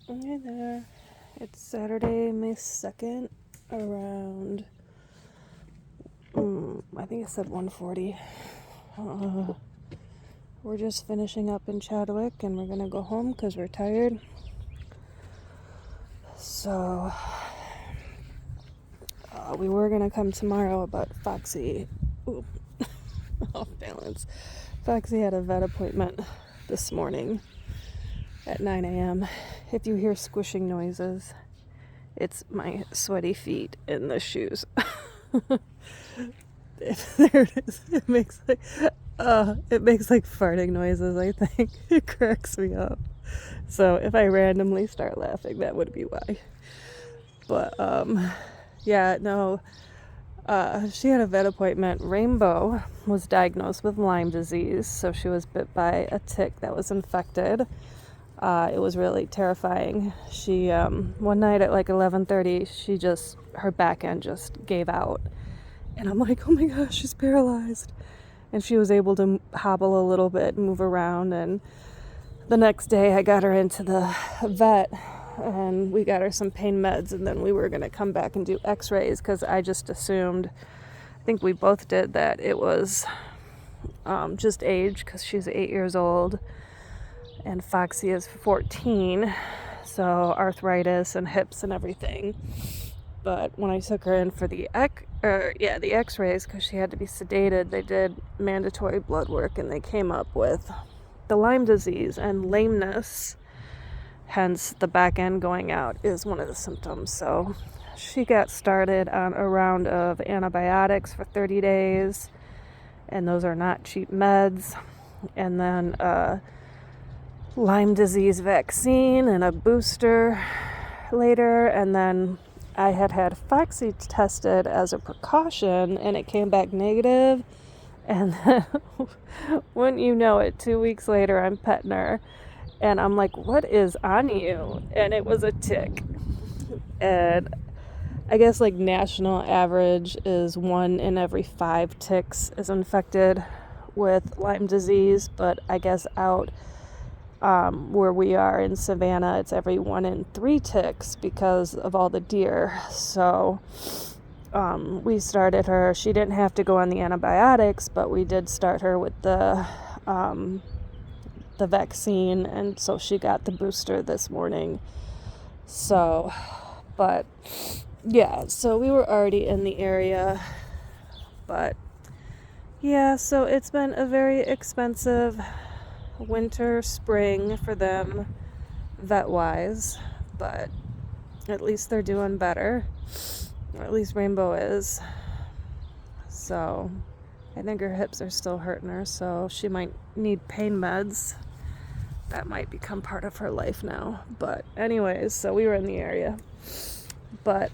Hey there. It's Saturday, May 2nd, around, I think I said 1:40. We're just finishing up in Chadwick and we're gonna go home because we're tired. So, we were gonna come tomorrow, but Foxy, off balance. Foxy had a vet appointment this morning at 9 a.m. If you hear squishing noises, it's my sweaty feet in the shoes. There it is. It makes like farting noises, I think. It cracks me up. So if I randomly start laughing, that would be why. But yeah, no. She had a vet appointment. Rainbow was diagnosed with Lyme disease, so she was bit by a tick that was infected. It was really terrifying. She one night at like 11:30, her back end just gave out, and I'm like, oh my gosh, she's paralyzed. And she was able to hobble a little bit, move around. And the next day, I got her into the vet, and we got her some pain meds, and then we were gonna come back and do X-rays because I just assumed, I think we both did, that it was just age because she's 8 years old. And Foxy is 14, so arthritis and hips and everything. But when I took her in for the X-rays, because she had to be sedated, they did mandatory blood work, and they came up with the Lyme disease and lameness. Hence, the back end going out is one of the symptoms. So she got started on a round of antibiotics for 30 days, and those are not cheap meds. And then Lyme disease vaccine and a booster later. And then I had Foxy tested as a precaution, and it came back negative. And then, wouldn't you know it, 2 weeks later, I'm petting her, and I'm like, what is on you? And it was a tick. And I guess like national average is 1 in every 5 ticks is infected with Lyme disease, but I guess out where we are in Savannah, it's every 1 in 3 ticks because of all the deer. So we started her. She didn't have to go on the antibiotics, but we did start her with the vaccine, and so she got the booster this morning. So, but yeah, so we were already in the area, but yeah, so it's been a very expensive winter, spring for them, vet-wise, but at least they're doing better, or at least Rainbow is. So I think her hips are still hurting her, so she might need pain meds. That might become part of her life now. But anyways, so we were in the area, but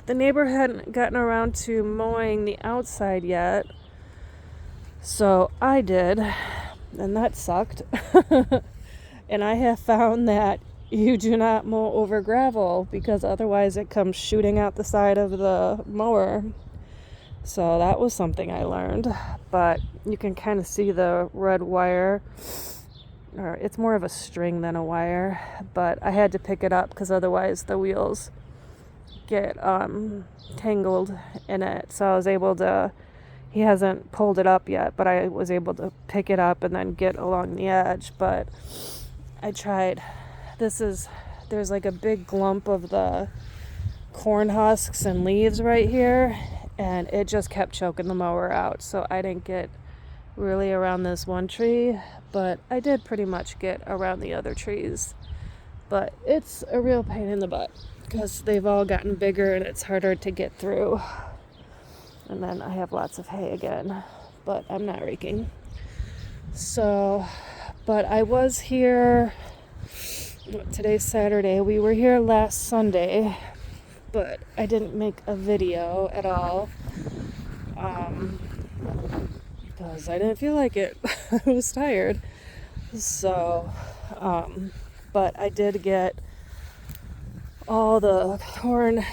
the neighbor hadn't gotten around to mowing the outside yet, so I did, and that sucked. And I have found that you do not mow over gravel, because otherwise it comes shooting out the side of the mower. So that was something I learned. But you can kind of see the red wire, or it's more of a string than a wire, but I had to pick it up because otherwise the wheels get tangled in it. So I was able to, he hasn't pulled it up yet, but I was able to pick it up and then get along the edge. But I tried, there's like a big glump of the corn husks and leaves right here, and it just kept choking the mower out. So I didn't get really around this one tree, but I did pretty much get around the other trees. But it's a real pain in the butt because they've all gotten bigger and it's harder to get through. And then I have lots of hay again, but I'm not raking. So, but I was here, today's Saturday, we were here last Sunday, but I didn't make a video at all, because I didn't feel like it. I was tired. So, but I did get all the corn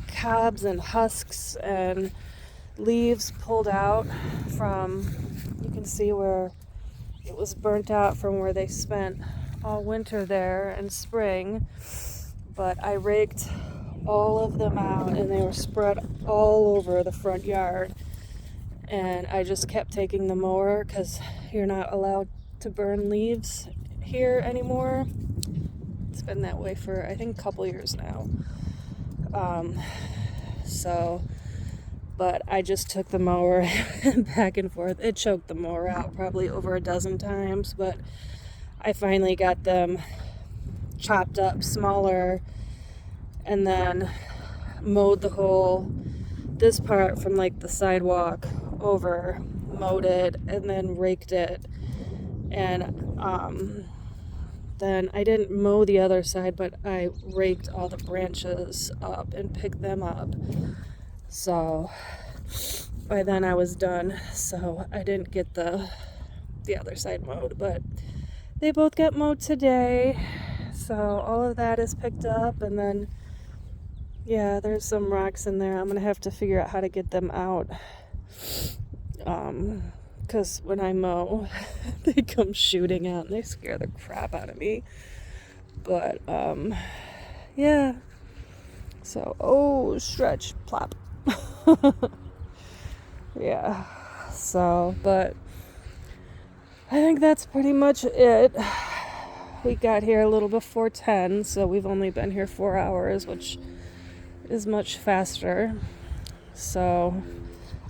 cobs and husks and leaves pulled out from, you can see where it was burnt out from where they spent all winter there and spring. but I raked all of them out and they were spread all over the front yard. And I just kept taking the mower because you're not allowed to burn leaves here anymore. It's been that way for, I think, a couple years now. But I just took the mower back and forth. It choked the mower out probably over a dozen times, but I finally got them chopped up smaller and then mowed this part from like the sidewalk over, mowed it, and then raked it. And then I didn't mow the other side, but I raked all the branches up and picked them up. So by then I was done, so I didn't get the other side mowed, but they both get mowed today. So all of that is picked up, and then yeah, there's some rocks in there. I'm gonna have to figure out how to get them out. Because when I mow, they come shooting out and they scare the crap out of me. But yeah. So stretch, plop. Yeah, so, but I think that's pretty much it. We got here a little before 10, so we've only been here 4 hours, which is much faster. So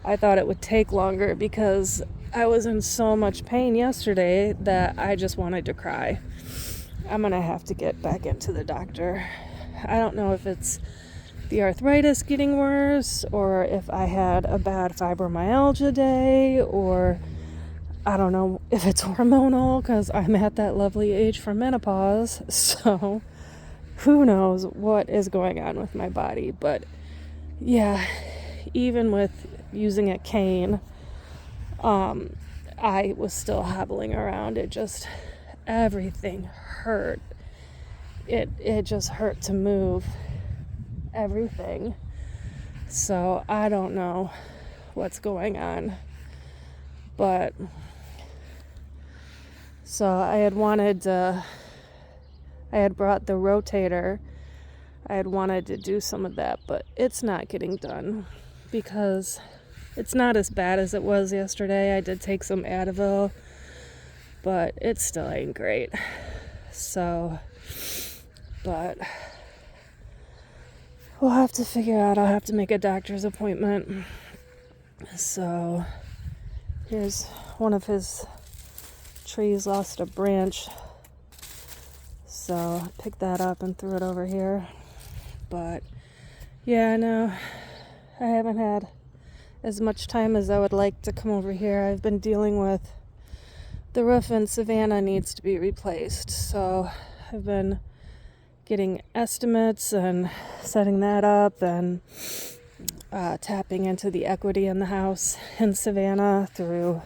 I thought it would take longer because I was in so much pain yesterday that I just wanted to cry. I'm gonna have to get back into the doctor. I don't know if it's the arthritis getting worse, or if I had a bad fibromyalgia day, or I don't know if it's hormonal because I'm at that lovely age for menopause. So who knows what is going on with my body. But yeah, even with using a cane, I was still hobbling around. Everything hurt. It just hurt to move everything. So I don't know what's going on. But so I had brought the rotator. I had wanted to do some of that, but it's not getting done because it's not as bad as it was yesterday. I did take some Advil, but it still ain't great. So, but we'll have to figure out. I'll have to make a doctor's appointment. So here's one of his trees lost a branch. So I picked that up and threw it over here. But yeah, no, I haven't had as much time as I would like to come over here. I've been dealing with the roof in Savannah needs to be replaced. So I've been getting estimates and setting that up and tapping into the equity in the house in Savannah through,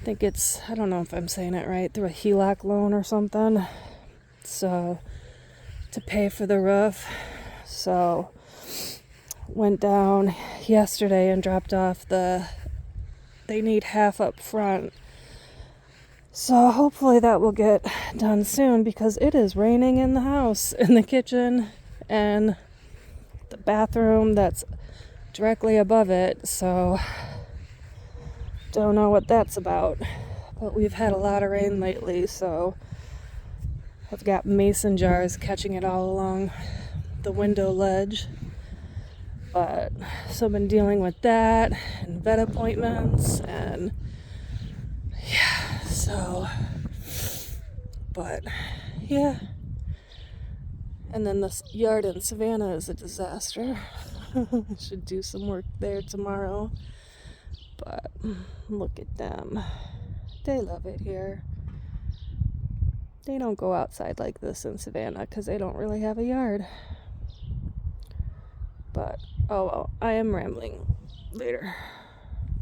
I don't know if I'm saying it right, through a HELOC loan or something. So to pay for the roof. So went down yesterday and dropped off they need half up front. So hopefully that will get done soon because it is raining in the house, in the kitchen, and the bathroom that's directly above it. So don't know what that's about. But we've had a lot of rain lately, so I've got mason jars catching it all along the window ledge. But so I've been dealing with that and vet appointments and yeah, so, but yeah. And then this yard in Savannah is a disaster. I should do some work there tomorrow. But look at them. They love it here. They don't go outside like this in Savannah because they don't really have a yard. But, oh well, I am rambling. Later.